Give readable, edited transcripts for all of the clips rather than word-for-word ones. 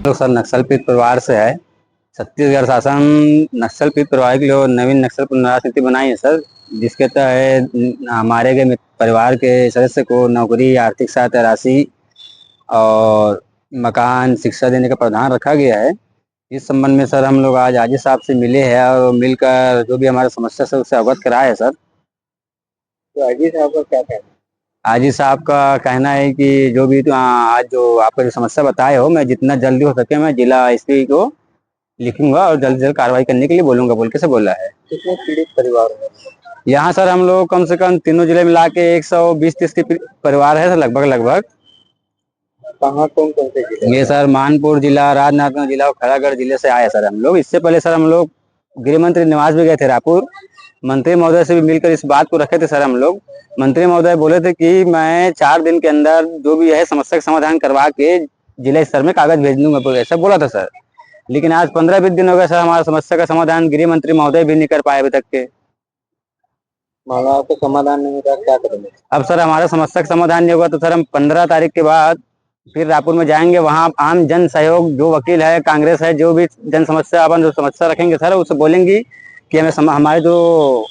लोग सर नक्सल पीड़ित परिवार से है। छत्तीसगढ़ शासन नक्सल पीड़ित परिवार के लिए नवीन नक्सल पुनर्वास नीति बनाई है सर, जिसके तहत हमारे के परिवार के सदस्य को नौकरी, आर्थिक सहायता राशि और मकान, शिक्षा देने का प्रावधान रखा गया है। इस संबंध में सर हम लोग आज आजी साहब से मिले हैं और मिलकर जो भी हमारा समस्या है उससे अवगत कराया है सर। तो आजी साहब का क्या कहना है? आजी साहब का कहना है कि जो भी आज जो आपका जो समस्या बताए हो, मैं जितना जल्दी हो सके मैं जिला एसपी को लिखूंगा और जल्द से जल्द कार्रवाई करने के लिए बोलूंगा, बोल के से बोला है। कितने पीड़ित परिवार हैं? यहाँ सर हम लोग कम से कम तीनों जिले मिला के 120-130 के परिवार है सर, लगभग। कहाँ कौन कौन से जिले? ये सर मानपुर जिला, राजनांदगांव जिला और खड़ागढ़ जिले से आए सर हम लोग। इससे पहले सर हम लोग गृह मंत्री निवास भी गए थे रायपुर। मंत्री महोदय से भी मिलकर इस बात को रखे थे सर हम लोग। मंत्री महोदय बोले थे कि मैं 4 दिन के अंदर जो भी है समस्या का समाधान करवा के जिला स्तर में कागज भेज दूंगा, ऐसा बोला था सर। लेकिन आज 15-20 दिन हो गए सर, हमारा समस्या का समाधान गृह मंत्री महोदय भी नहीं कर पाए अभी तक के। मामला तो समाधान नहीं होगा, क्या करेंगे? अब सर हमारा समस्या का समाधान नहीं होगा तो सर हम 15 तारीख के बाद फिर रायपुर में जाएंगे। वहाँ आम जन सहयोग जो वकील है, कांग्रेस है, जो भी जन समस्या अपन जो समस्या रखेंगे सर उससे बोलेंगे कि हमें हमारे जो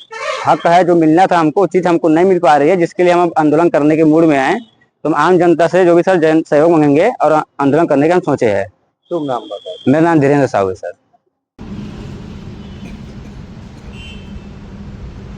हक है, जो मिलना था हमको, वो चीज हमको नहीं मिल पा रही है, जिसके लिए हम आंदोलन करने के मूड में हैं। तो हम आम जनता से जो भी सर जन सहयोग मांगेंगे और आंदोलन करने का हम सोचे है। शुभ नाम बताइए। मेरा नाम धीरेन्द्र साहू है सर।